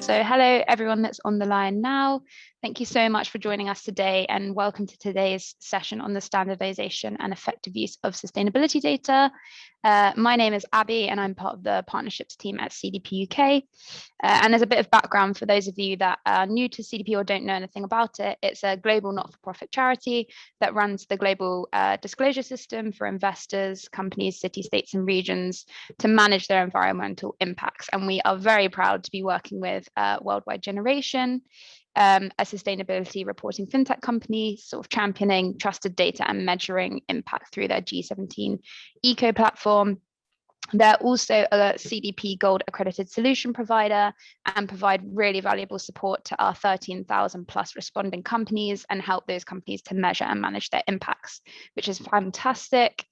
So hello, everyone that's on the line now. Thank you so much for joining us today, and welcome to today's session on the standardization and effective use of sustainability data. My name is Abby, and I'm part of the partnerships team at CDP UK. And as a bit of background for those of you that are new to CDP or don't know anything about it, it's a global not-for-profit charity that runs the global disclosure system for investors, companies, cities, states, and regions to manage their environmental impacts. And we are very proud to be working with Worldwide Generation, a sustainability reporting fintech company, sort of championing trusted data and measuring impact through their G17 eco platform. They're also a CDP Gold accredited solution provider and provide really valuable support to our 13,000 plus responding companies and help those companies to measure and manage their impacts, which is fantastic.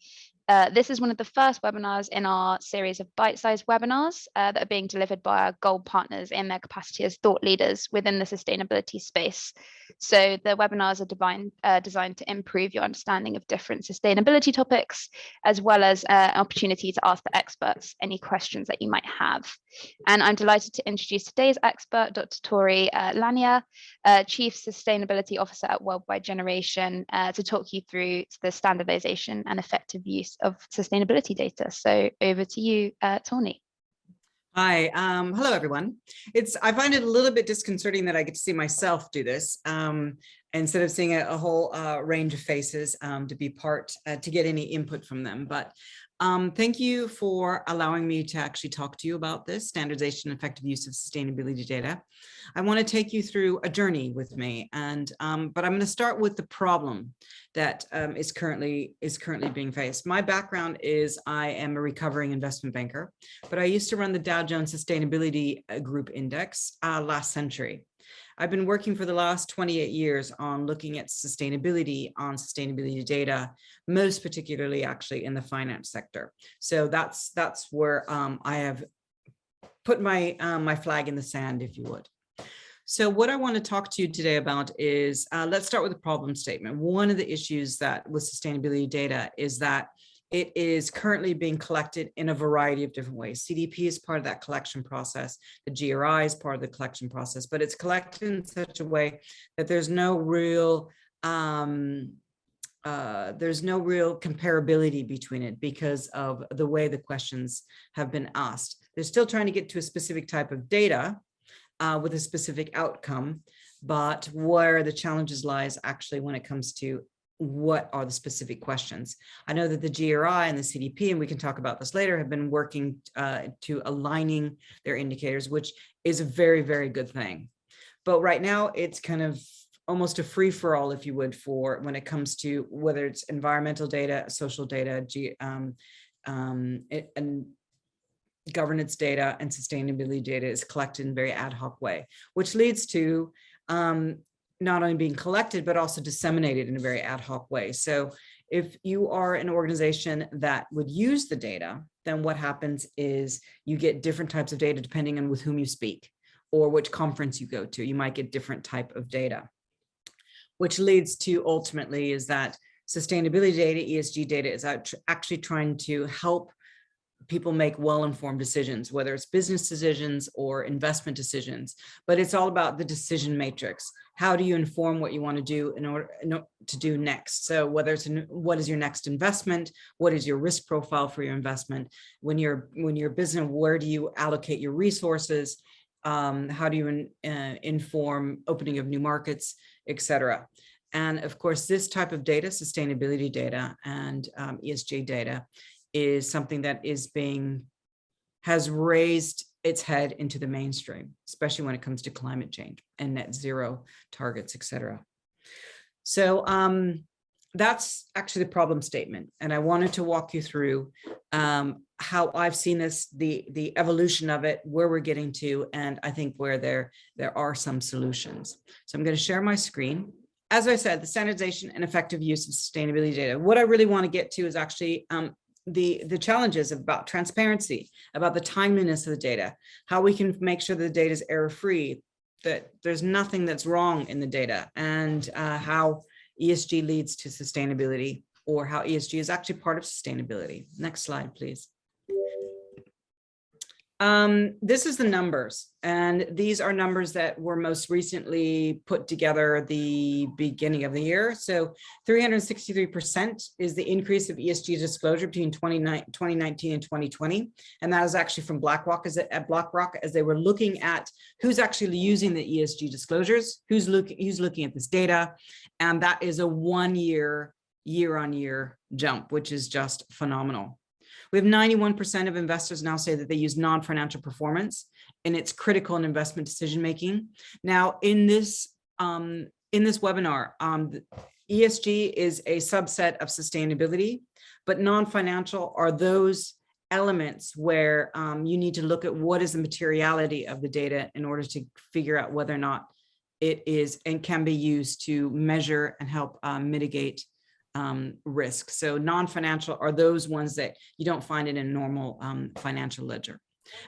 This is one of the first webinars in our series of bite-sized webinars that are being delivered by our gold partners in their capacity as thought leaders within the sustainability space. So the webinars are designed to improve your understanding of different sustainability topics, as well as an opportunity to ask the experts any questions that you might have. And I'm delighted to introduce today's expert, Dr. Tauni Lanier, Chief Sustainability Officer at Worldwide Generation, to talk you through the standardization and effective use of sustainability data. So over to you, Tauni. Hi, hello everyone. I find it a little bit disconcerting that I get to see myself do this instead of seeing a whole range of faces to be to get any input from them. But thank you for allowing me to actually talk to you about this standardization and effective use of sustainability data. I want to take you through a journey with me, but I'm going to start with the problem that is currently being faced. My background is I am a recovering investment banker, but I used to run the Dow Jones Sustainability Group Index last century. I've been working for the last 28 years on looking at sustainability data, most particularly actually in the finance sector. So that's where I have put my flag in the sand, if you would. So what I want to talk to you today about is, let's start with the problem statement. One of the issues that with sustainability data is that it is currently being collected in a variety of different ways. CDP is part of that collection process. The GRI is part of the collection process, but it's collected in such a way that there's no real comparability between it because of the way the questions have been asked. They're still trying to get to a specific type of data with a specific outcome, but where the challenges lies actually when it comes to what are the specific questions. I know that the GRI and the CDP, and we can talk about this later, have been working to aligning their indicators, which is a very, very good thing. But right now it's kind of almost a free-for-all, if you would, for when it comes to whether it's environmental data, social data, and governance data and sustainability data is collected in a very ad hoc way, which leads to not only being collected, but also disseminated in a very ad hoc way. So if you are an organization that would use the data, then what happens is you get different types of data depending on with whom you speak or which conference you go to. You might get different type of data, which leads to ultimately is that sustainability data, ESG data is actually trying to help people make well-informed decisions, whether it's business decisions or investment decisions, but it's all about the decision matrix. How do you inform what you want to do in order to do next? So whether it's what is your next investment, what is your risk profile for your investment? When you're business, where do you allocate your resources? How do you inform opening of new markets, etc. And of course, this type of data, sustainability data and ESG data, is something that has raised its head into the mainstream, especially when it comes to climate change and net zero targets, etc. So that's actually the problem statement. And I wanted to walk you through how I've seen this, the evolution of it, where we're getting to, and I think where there are some solutions. So I'm going to share my screen. As I said, the standardization and effective use of sustainability data. What I really want to get to is actually the challenges about transparency, about the timeliness of the data, how we can make sure that the data is error-free, that there's nothing that's wrong in the data, and how ESG leads to sustainability, or how ESG is actually part of sustainability. Next slide, please. This is the numbers, and these are numbers that were most recently put together the beginning of the year. So 363% is the increase of ESG disclosure between 2019 and 2020. And that is actually from BlackRock as they were looking at who's actually using the ESG disclosures, who's looking at this data. And that is a 1 year, year-on-year jump, which is just phenomenal. We have 91% of investors now say that they use non-financial performance, and it's critical in investment decision-making. Now, in this webinar, ESG is a subset of sustainability, but non-financial are those elements where you need to look at what is the materiality of the data in order to figure out whether or not it is and can be used to measure and help mitigate risk. So non-financial are those ones that you don't find in a normal financial ledger.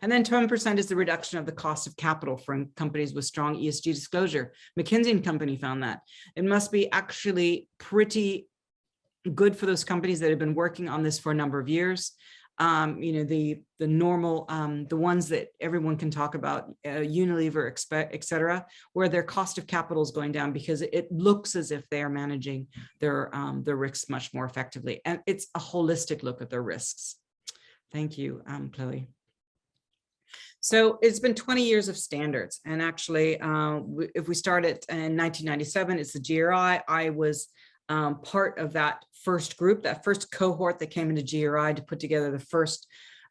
And then 10% is the reduction of the cost of capital for companies with strong ESG disclosure. McKinsey & Company found that. It must be actually pretty good for those companies that have been working on this for a number of years. The normal, the ones that everyone can talk about, Unilever, et cetera, where their cost of capital is going down because it looks as if they are managing their risks much more effectively. And it's a holistic look at their risks. Thank you, Chloe. So it's been 20 years of standards. And actually, if we start at in 1997, it's the GRI. I was part of that first group, that first cohort that came into GRI to put together the first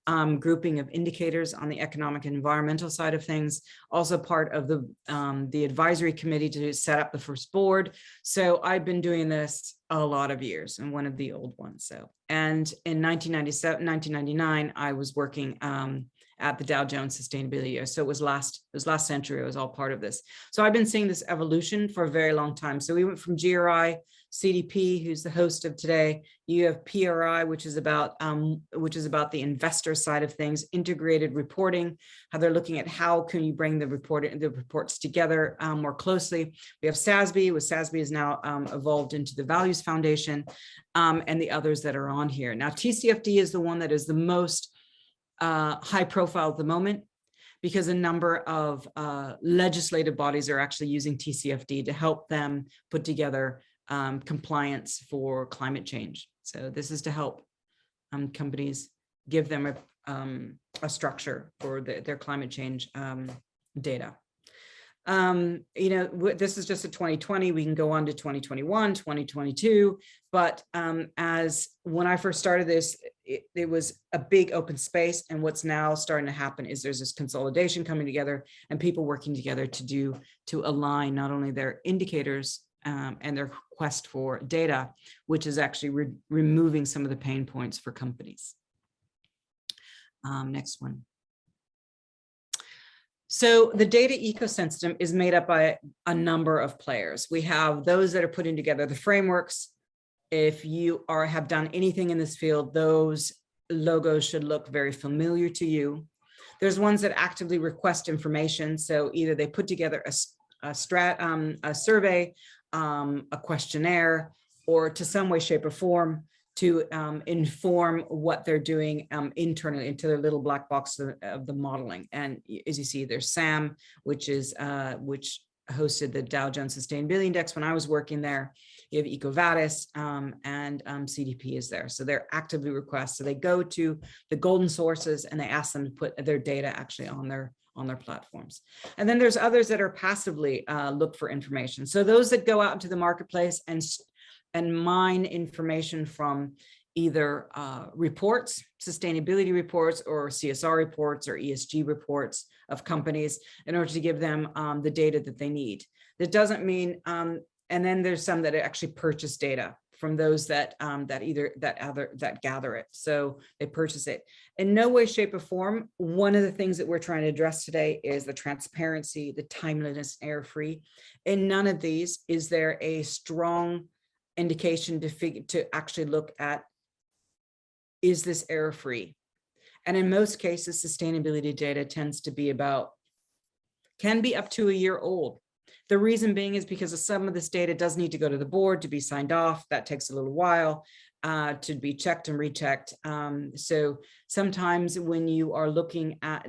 grouping of indicators on the economic and environmental side of things. Also part of the advisory committee to set up the first board. So I've been doing this a lot of years and one of the old ones. So, and in 1999, I was working at the Dow Jones Sustainability Year. So it was last century. I was all part of this. So I've been seeing this evolution for a very long time. So we went from GRI, CDP, who's the host of today. You have PRI, which is about the investor side of things, integrated reporting, how they're looking at how can you bring the reports together more closely. We have SASB, which SASB is now evolved into the Values Foundation, and the others that are on here. Now, TCFD is the one that is the most high profile at the moment, because a number of legislative bodies are actually using TCFD to help them put together compliance for climate change. So this is to help companies give them a structure for their climate change data. This is just a 2020. We can go on to 2021, 2022. But as when I first started this, it was a big open space. And what's now starting to happen is there's this consolidation coming together and people working together to align not only their indicators and their quest for data, which is actually removing some of the pain points for companies. Next one. So the data ecosystem is made up by a number of players. We have those that are putting together the frameworks. If you have done anything in this field, those logos should look very familiar to you. There's ones that actively request information. So either they put together a survey, a questionnaire, or to some way, shape, or form to inform what they're doing internally into their little black box of the modeling. And as you see, there's SAM, which hosted the Dow Jones Sustainability Index when I was working there. You have EcoVadis, and CDP is there. So they're actively requests. So they go to the golden sources and they ask them to put their data actually on their platforms. And then there's others that are passively look for information. So those that go out into the marketplace and mine information from either reports, sustainability reports, or CSR reports, or ESG reports of companies in order to give them the data that they need. That doesn't mean, and then there's some that actually purchase data from those that gather it. So they purchase it. In no way, shape, or form, one of the things that we're trying to address today is the transparency, the timeliness, error-free. In none of these is there a strong indication to actually look at, is this error-free? And in most cases, sustainability data tends to be can be up to a year old. The reason being is because of some of this data does need to go to the board to be signed off. That takes a little while to be checked and rechecked. So sometimes when you are looking at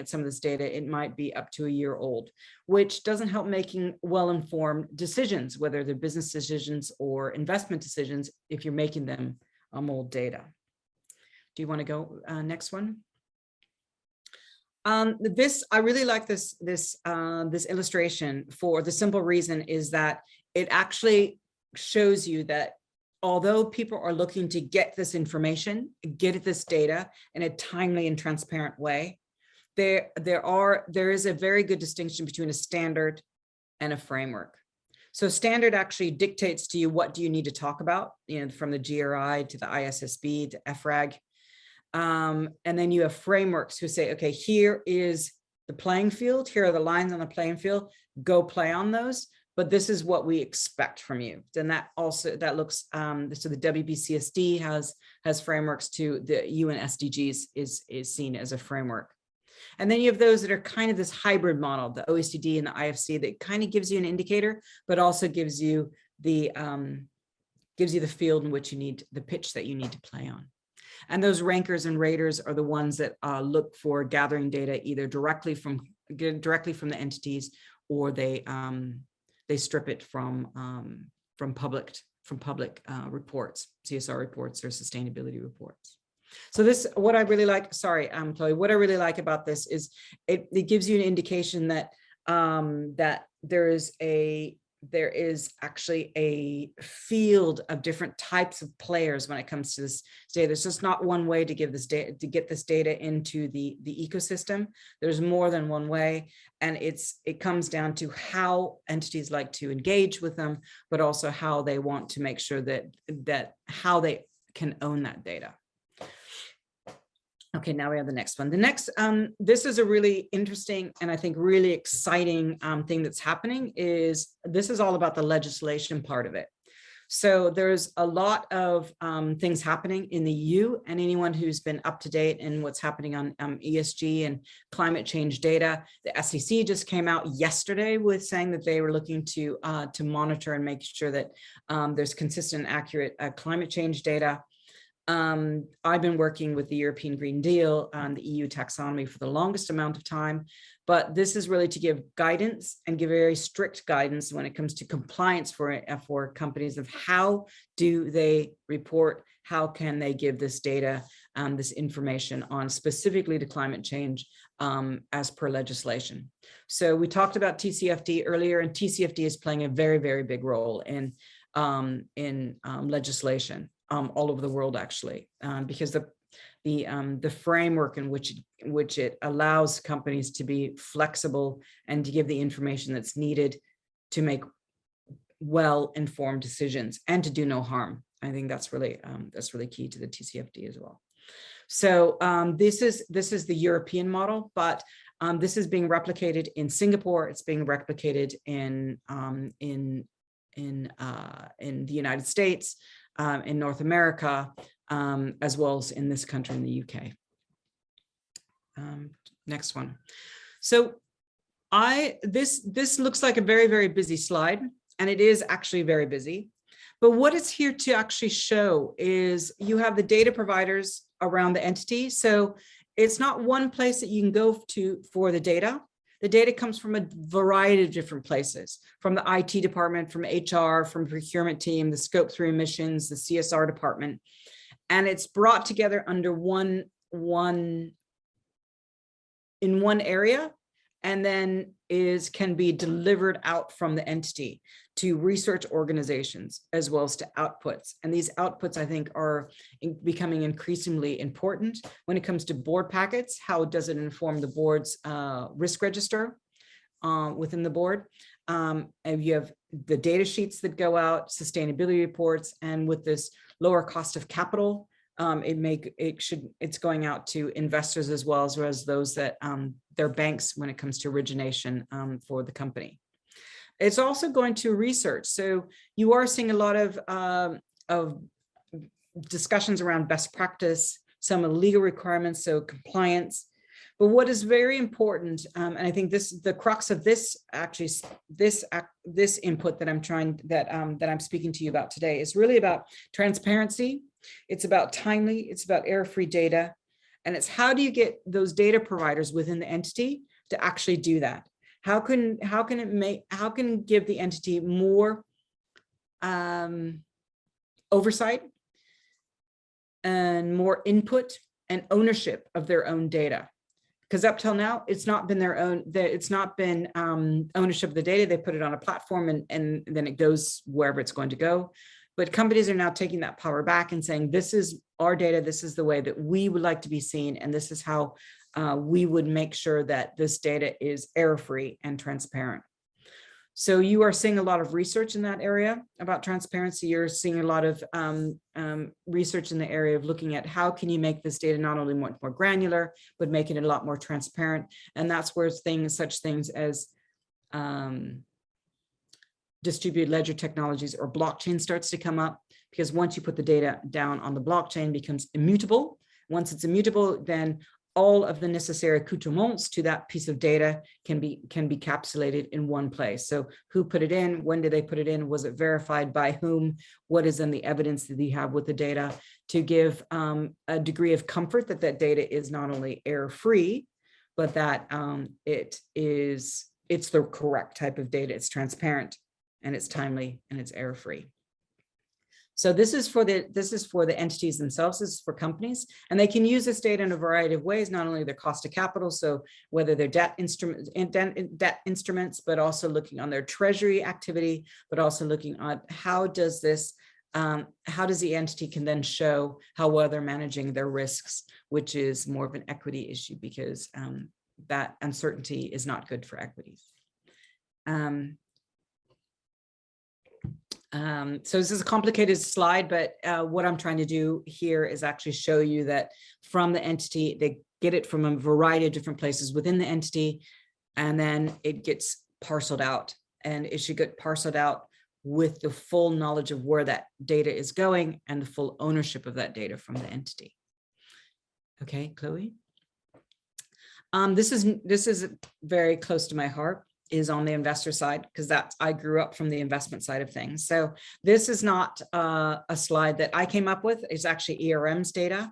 some of this data, it might be up to a year old, which doesn't help making well-informed decisions, whether they're business decisions or investment decisions, if you're making them on old data. Do you want to go next one? I really like this illustration for the simple reason is that it actually shows you that although people are looking to get this information, get this data in a timely and transparent way, there is a very good distinction between a standard and a framework. So standard actually dictates to you what do you need to talk about, from the GRI to the ISSB to FRAG. And then you have frameworks who say, okay, here is the playing field. Here are the lines on the playing field. Go play on those. But this is what we expect from you. Then that looks, so the WBCSD has frameworks too. The UN SDGs is seen as a framework. And then you have those that are kind of this hybrid model, the OECD and the IFC, that kind of gives you an indicator, but also gives you the field in which you need, the pitch that you need to play on. And those rankers and raters are the ones that look for gathering data either directly from the entities, or they strip it from public reports, CSR reports or sustainability reports. So this, what I really like, sorry, Chloe, what I really like about this is it gives you an indication that that there is actually a field of different types of players when it comes to this data. There's just not one way to give this data, to get this data into the ecosystem. There's more than one way, and it comes down to how entities like to engage with them, but also how they want to make sure that how they can own that data. Okay, now we have the next one. The next, this is a really interesting and I think really exciting thing that's happening. This is all about the legislation part of it. So there's a lot of things happening in the EU, and anyone who's been up to date in what's happening on ESG and climate change data. The SEC just came out yesterday with saying that they were looking to monitor and make sure that there's consistent and accurate climate change data. I've been working with the European Green Deal on the EU taxonomy for the longest amount of time, but this is really to give guidance and give very strict guidance when it comes to compliance for companies of how do they report, how can they give this data, this information on specifically to climate change as per legislation. So we talked about TCFD earlier, and TCFD is playing a very, very big role in legislation. All over the world, actually, because the framework in which it allows companies to be flexible and to give the information that's needed to make well-informed decisions and to do no harm. I think that's really key to the TCFD as well. So this is the European model, but this is being replicated in Singapore. It's being replicated in the United States. In North America, as well as in this country, in the UK. Next one. So this looks like a very, very busy slide, and it is actually very busy. But what it's here to actually show is you have the data providers around the entity. So it's not one place that you can go to for the data. The data comes from a variety of different places, from the IT department, from HR, from procurement team, the scope 3 emissions, the CSR department, and it's brought together under in one area, and then can be delivered out from the entity to research organizations as well as to outputs. And these outputs, I think, are becoming increasingly important when it comes to board packets. How does it inform the board's risk register within the board? And you have the data sheets that go out, sustainability reports, and with this lower cost of capital, it's going out to investors as well as those that they're banks when it comes to origination for the company. It's also going to research. So you are seeing a lot of discussions around best practice, some of the legal requirements, so compliance, But what is very important, and I think the crux of this actually this input that I'm speaking to you about today is really about transparency. It's about timely. It's about error-free data, and it's how do you get those data providers within the entity to actually do that? How can give the entity more oversight and more input and ownership of their own data? Because up till now, it's not been their own, it's not been ownership of the data. They put it on a platform and then it goes wherever it's going to go. But companies are now taking that power back and saying, this is our data, this is the way that we would like to be seen, and this is how we would make sure that this data is error-free and transparent. So you are seeing a lot of research in that area about transparency. You're seeing a lot of research in the area of looking at how can you make this data not only much more granular, but make it a lot more transparent. And that's where such things as distributed ledger technologies or blockchain starts to come up, because once you put the data down on the blockchain, it becomes immutable. Once it's immutable, then all of the necessary accoutrements to that piece of data can be capsulated in one place. So who put it in? When did they put it in? Was it verified by whom? What is in the evidence that you have with the data to give a degree of comfort that that data is not only error-free, but that it's the correct type of data. It's transparent and it's timely and it's error-free. So this is for the entities themselves, this is for companies, and they can use this data in a variety of ways, not only their cost of capital, so whether they're debt instruments, but also looking on their treasury activity, but also looking at how does the entity can then show how well they're managing their risks, which is more of an equity issue, because that uncertainty is not good for equities. So this is a complicated slide, but what I'm trying to do here is actually show you that from the entity, they get it from a variety of different places within the entity, and then it gets parceled out, and it should get parceled out with the full knowledge of where that data is going and the full ownership of that data from the entity. Okay, Chloe. This is very close to my heart, is on the investor side, because I grew up from the investment side of things. So this is not a slide that I came up with. It's actually ERM's data,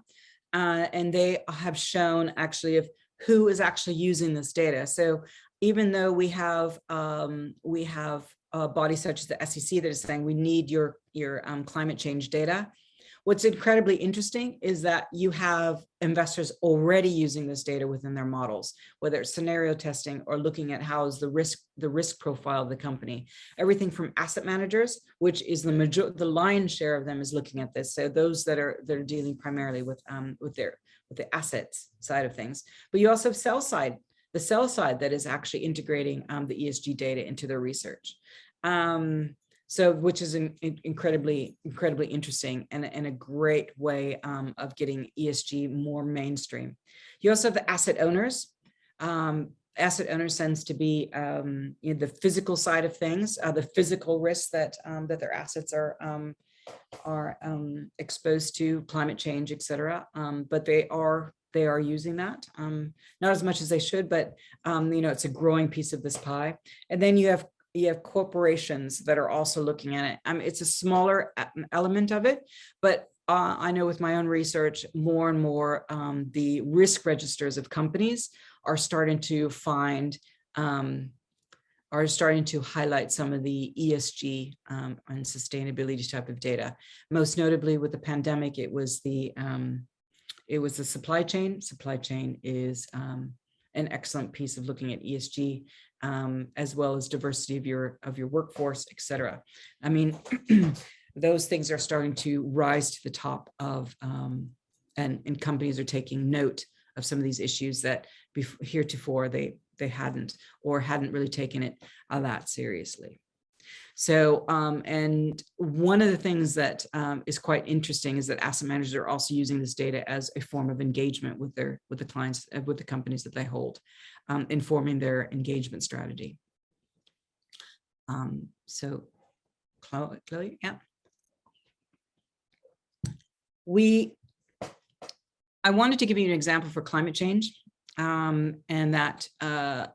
and they have shown actually of who is actually using this data. So even though we have bodies such as the SEC that is saying we need your climate change data, what's incredibly interesting is that you have investors already using this data within their models, whether it's scenario testing or looking at how is the risk profile of the company. Everything from asset managers, which is the lion's share of them is looking at this. So those that are dealing primarily with the assets side of things. But you also have the sell side that is actually integrating the ESG data into their research. So, which is incredibly interesting and a great way of getting ESG more mainstream. You also have the asset owners. Asset owners tends to be the physical side of things, the physical risks that their assets are exposed to, climate change, et cetera. But they are using that, not as much as they should, but it's a growing piece of this pie. And then you have corporations that are also looking at it. It's a smaller element of it, but I know with my own research, more and more the risk registers of companies are starting to highlight some of the ESG and sustainability type of data. Most notably with the pandemic, it was the supply chain. Supply chain is an excellent piece of looking at ESG, as well as diversity of your workforce, et cetera. I mean, those things are starting to rise to the top of, and companies are taking note of some of these issues that heretofore they hadn't really taken it that seriously. So, and one of the things that is quite interesting is that asset managers are also using this data as a form of engagement with the clients, with the companies that they hold, informing their engagement strategy. So, Chloe, yeah. I wanted to give you an example for climate change. and that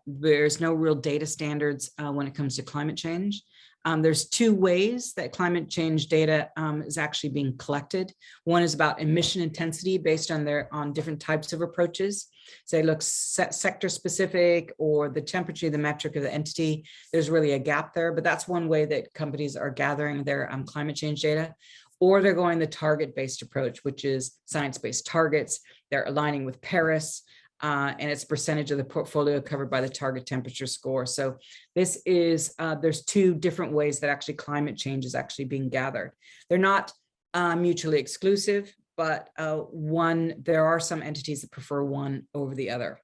there's no real data standards when it comes to climate change. There's two ways that climate change data is actually being collected. One is about emission intensity based on different types of approaches. So it looks sector specific, or the temperature, the metric of the entity. There's really a gap there, but that's one way that companies are gathering their climate change data. Or they're going the target-based approach, which is science-based targets. They're aligning with Paris, and it's percentage of the portfolio covered by the target temperature score. So this is, there's two different ways that actually climate change is actually being gathered. They're not mutually exclusive, but there are some entities that prefer one over the other.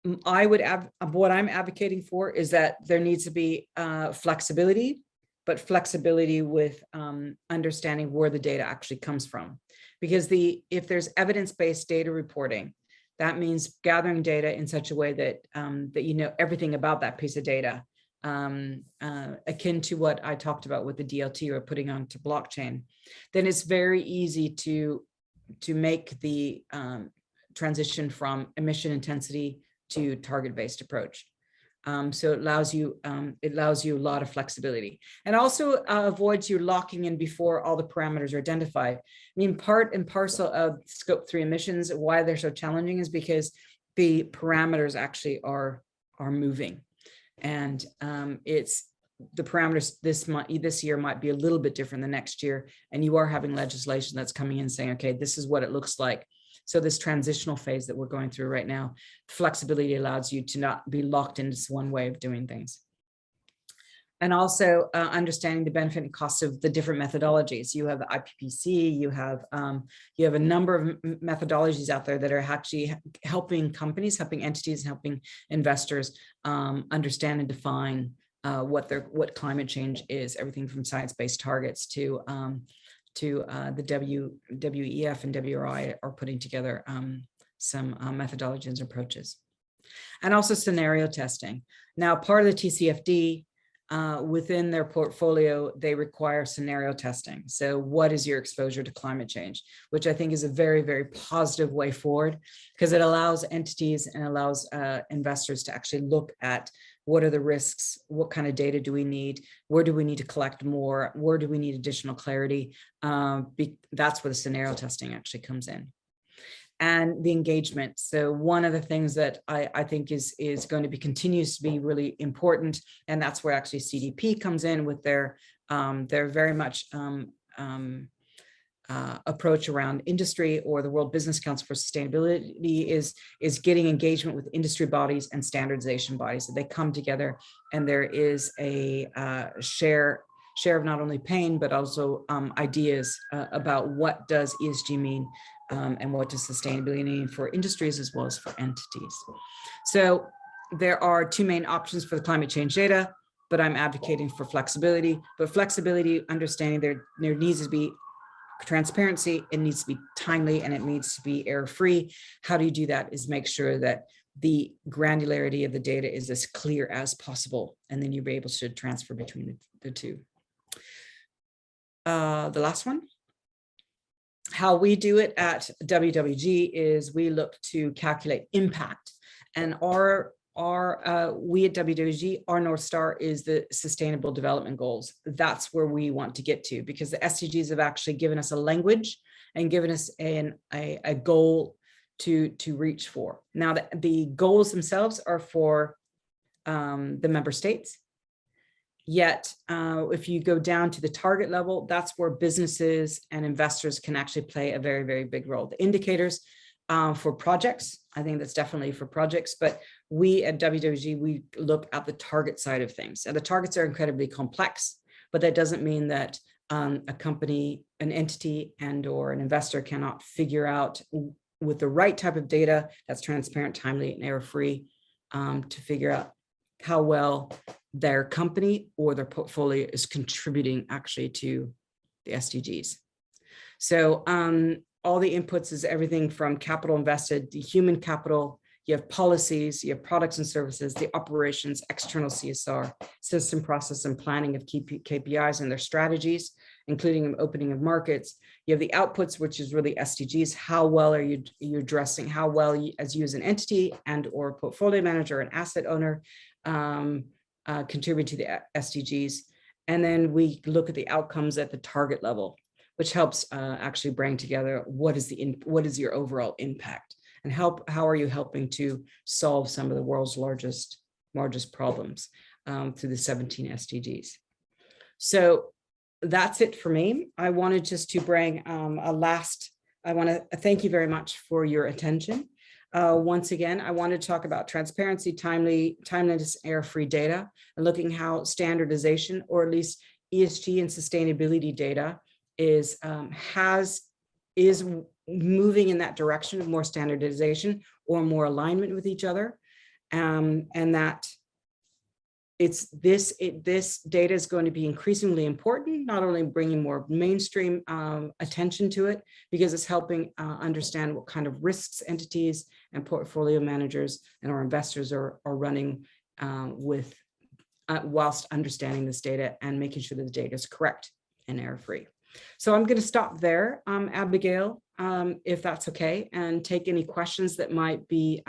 What I'm advocating for is that there needs to be flexibility, but flexibility with understanding where the data actually comes from. Because if there's evidence-based data reporting, that means gathering data in such a way that that you know everything about that piece of data, akin to what I talked about with the DLT or putting onto blockchain. Then it's very easy to make the transition from emission intensity to target-based approach. So it allows you a lot of flexibility, and also avoids you locking in before all the parameters are identified. I mean, part and parcel of scope 3 emissions, why they're so challenging is because the parameters actually are moving, and it's the parameters this year might be a little bit different than next year, and you are having legislation that's coming in saying, okay, this is what it looks like. So this transitional phase that we're going through right now, flexibility allows you to not be locked into this one way of doing things. And also understanding the benefit and cost of the different methodologies. You have the IPCC, you have a number of methodologies out there that are actually helping companies, helping entities, helping investors understand and define what climate change is, everything from science-based targets to the WEF and WRI are putting together some methodologies and approaches. And also scenario testing. Now, part of the TCFD, within their portfolio, they require scenario testing. So what is your exposure to climate change? Which I think is a very, very positive way forward, because it allows entities and allows investors to actually look at what are the risks, what kind of data do we need, where do we need to collect more, where do we need additional clarity. That's where the scenario testing actually comes in. And the engagement. So one of the things that I think is going to continues to be really important, and that's where actually CDP comes in with their very much approach around industry, or the World Business Council for Sustainability is getting engagement with industry bodies and standardization bodies. So they come together, and there is a share of not only pain, but also ideas about what does ESG mean, and what does sustainability mean for industries as well as for entities. So there are two main options for the climate change data, but I'm advocating for flexibility. But flexibility, understanding there needs to be transparency, it needs to be timely, and it needs to be error-free. How do you do that is make sure that the granularity of the data is as clear as possible, and then you'll be able to transfer between the two. The last one. How we do it at WWG is we look to calculate impact, and we at WWG, our North Star is the Sustainable Development Goals. That's where we want to get to, because the SDGs have actually given us a language and given us a goal to reach for. Now, the goals themselves are for the member states. Yet, if you go down to the target level, that's where businesses and investors can actually play a very, very big role. The indicators for projects, I think that's definitely for projects, but we at WWG, we look at the target side of things. And the targets are incredibly complex, but that doesn't mean that a company, an entity, and or an investor cannot figure out with the right type of data that's transparent, timely, and error-free to figure out how well their company or their portfolio is contributing actually to the SDGs. So all the inputs is everything from capital invested, the human capital, you have policies, you have products and services, the operations, external CSR, system, process, and planning of key KPIs and their strategies, including opening of markets. You have the outputs, which is really SDGs. How well are you addressing, how well as you as an entity and or portfolio manager, an asset owner, contribute to the SDGs. And then we look at the outcomes at the target level, which helps actually bring together what is your overall impact, and how are you helping to solve some of the world's largest problems through the 17 SDGs. So that's it for me. I wanted just to bring I want to thank you very much for your attention. Once again, I want to talk about transparency, timeliness, error-free data, and looking how standardization, or at least ESG and sustainability data, is moving in that direction of more standardization or more alignment with each other, and that this data is going to be increasingly important, not only bringing more mainstream attention to it, because it's helping understand what kind of risks entities and portfolio managers and our investors are running with whilst understanding this data and making sure that the data is correct and error-free. So I'm going to stop there, Abigail, if that's okay, and take any questions that might be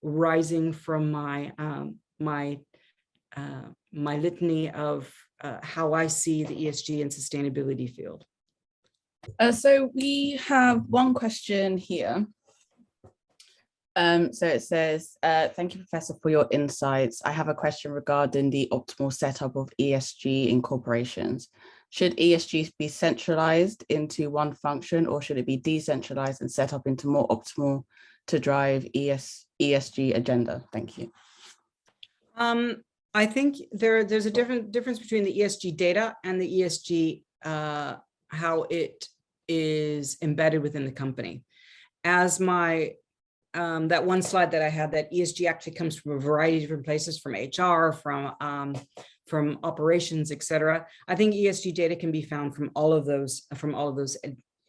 rising from my my litany of how I see the ESG and sustainability field. So we have one question here. So it says, thank you, Professor, for your insights. I have a question regarding the optimal setup of ESG in corporations. Should ESG be centralized into one function, or should it be decentralized and set up into more optimal to drive ESG agenda? Thank you. I think there's a difference between the ESG data and the ESG, how it is embedded within the company. As my that one slide that I had, that ESG actually comes from a variety of different places, from HR, from operations, etc. I think ESG data can be found from all of those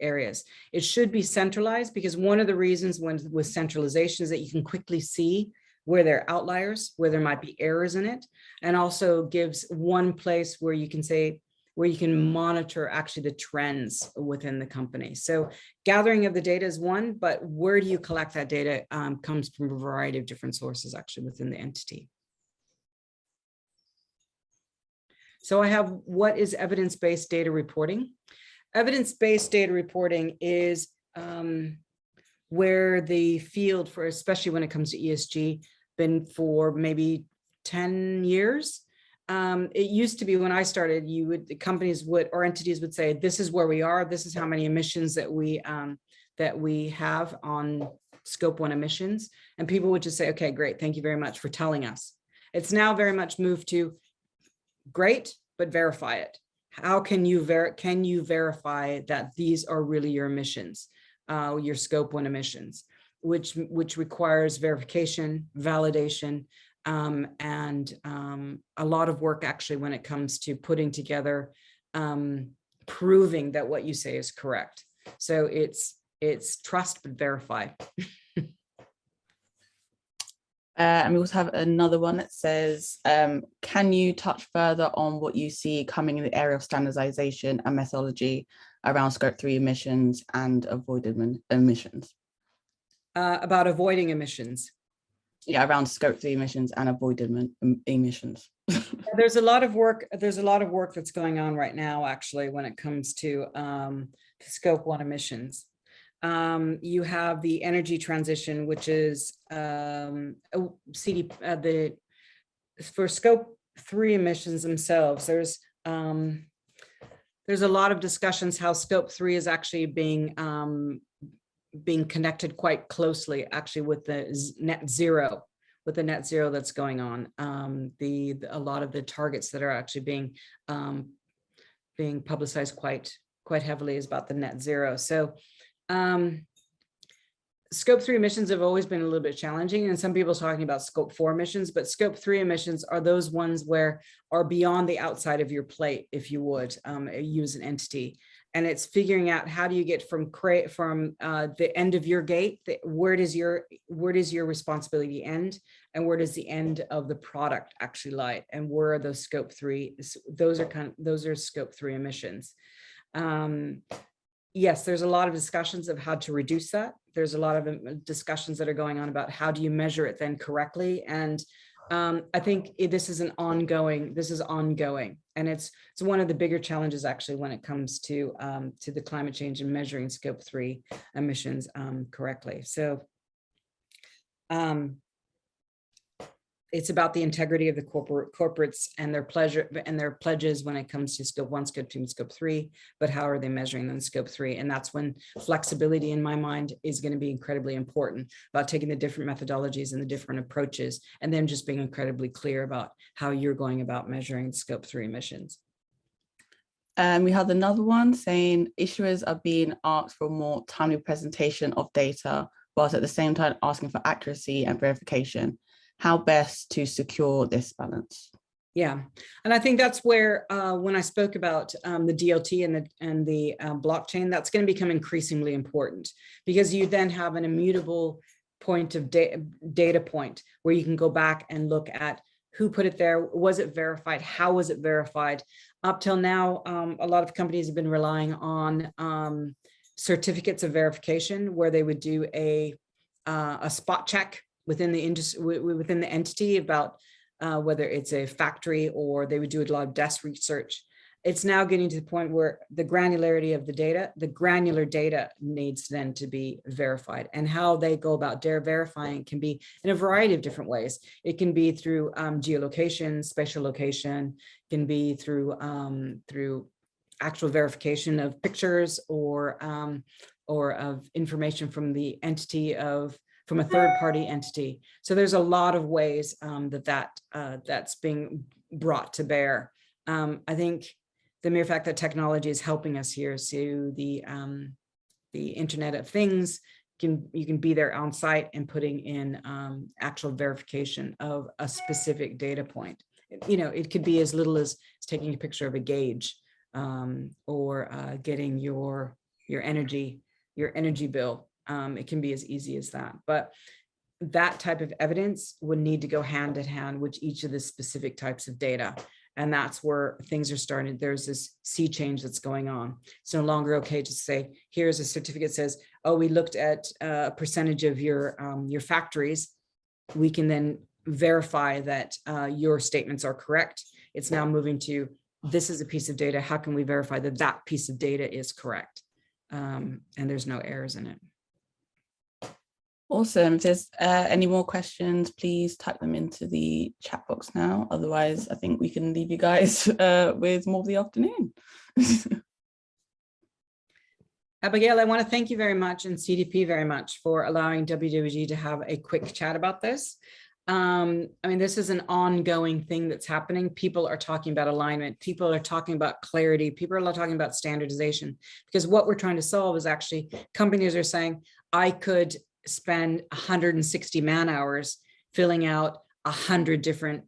areas. It should be centralized, because one of the reasons with centralization is that you can quickly see where there are outliers, where there might be errors in it, and also gives one place where you can say, where you can monitor actually the trends within the company. So gathering of the data is one, but where do you collect that data comes from a variety of different sources actually within the entity. So I have, what is evidence-based data reporting? Evidence-based data reporting is where the field, for especially when it comes to ESG, been for maybe 10 years. It used to be, when I started, the companies would, or entities would say, this is where we are, this is how many emissions that we have on scope 1 emissions, and people would just say, okay, great, thank you very much for telling us. It's now very much moved to, great, but verify it. How can you verify that these are really your emissions, your scope 1 emissions, which requires verification, validation, and a lot of work actually when it comes to putting together, proving that what you say is correct. So it's trust but verify. And we also have another one that says, can you touch further on what you see coming in the area of standardization and methodology around scope 3 emissions and avoided emissions? About avoiding emissions. Yeah, around scope 3 emissions and avoided emissions. There's a lot of work that's going on right now, actually, when it comes to scope 1 emissions. You have the energy transition, which is for scope 3 emissions themselves. There's a lot of discussions how scope 3 is actually being connected quite closely, actually, with the net zero that's going on. A lot of the targets that are actually being publicized quite heavily is about the net zero. So Scope 3 emissions have always been a little bit challenging, and some people are talking about Scope 4 emissions, but Scope 3 emissions are those ones where are beyond the outside of your plate, if you would use an entity. And it's figuring out how do you get from the end of your gate, where does your responsibility end, and where does the end of the product actually lie, and where are those Scope 3? Those are Scope 3 emissions. Yes, there's a lot of discussions of how to reduce that. There's a lot of discussions that are going on about how do you measure it then correctly. And I think this is ongoing, and it's one of the bigger challenges actually when it comes to the climate change and measuring Scope 3 emissions correctly. So it's about the integrity of the corporates and their pledges when it comes to Scope 1, Scope 2, and Scope 3, but how are they measuring them in Scope 3? And that's when flexibility, in my mind, is going to be incredibly important, about taking the different methodologies and the different approaches, and then just being incredibly clear about how you're going about measuring Scope 3 emissions. We have another one saying issuers are being asked for more timely presentation of data, whilst at the same time asking for accuracy and verification. How best to secure this balance? Yeah, and I think that's where when I spoke about the DLT and the blockchain, that's going to become increasingly important, because you then have an immutable point of data point where you can go back and look at who put it there, was it verified, how was it verified. Up till now, a lot of companies have been relying on certificates of verification, where they would do a spot check within the industry, within the entity, about whether it's a factory, or they would do a lot of desk research. It's now getting to the point where the granularity of the data, the granular data, needs then to be verified, and how they go about verifying can be in a variety of different ways. It can be through geolocation, spatial location, can be through actual verification of pictures, or of information from the entity from a third-party entity. So there's a lot of ways that's being brought to bear. I think the mere fact that technology is helping us here, so the Internet of Things, you can be there on site and putting in actual verification of a specific data point. It could be as little as taking a picture of a gauge, or getting your energy bill. It can be as easy as that, but that type of evidence would need to go hand in hand with each of the specific types of data. And that's where things are starting. There's this sea change that's going on. It's no longer okay to say, here's a certificate that says, oh, we looked at a percentage of your factories. We can then verify that your statements are correct. It's now moving to, this is a piece of data. How can we verify that that piece of data is correct? And there's no errors in it. Awesome. If there's any more questions, please type them into the chat box now. Otherwise, I think we can leave you guys with more of the afternoon. Abigail, I want to thank you very much, and CDP very much, for allowing WWG to have a quick chat about this. I mean, this is an ongoing thing that's happening. People are talking about alignment. People are talking about clarity. People are talking about standardization, because what we're trying to solve is actually companies are saying, I could spend 160 man hours filling out 100 different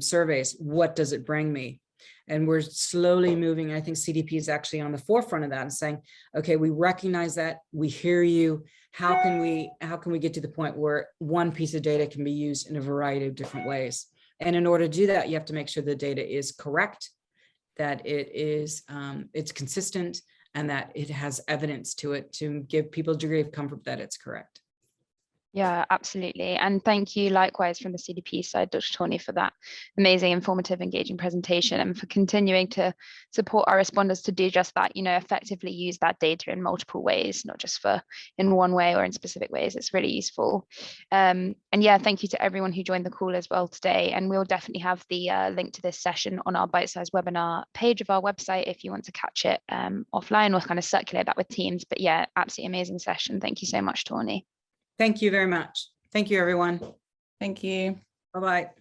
surveys. What does it bring me? And we're slowly moving. I think CDP is actually on the forefront of that and saying, okay, we recognize that, we hear you. How can we get to the point where one piece of data can be used in a variety of different ways? And in order to do that, you have to make sure the data is correct, that it is it's consistent, and that it has evidence to it to give people a degree of comfort that it's correct. Yeah, absolutely. And thank you likewise from the CDP side, Dr. Tauni, for that amazing, informative, engaging presentation, and for continuing to support our responders to do just that, effectively use that data in multiple ways, not just in one way or in specific ways. It's really useful. And yeah, thank you to everyone who joined the call as well today. And we'll definitely have the link to this session on our bite-sized webinar page of our website if you want to catch it offline, or kind of circulate that with teams. But yeah, absolutely amazing session. Thank you so much, Tauni. Thank you very much. Thank you, everyone. Thank you. Bye-bye.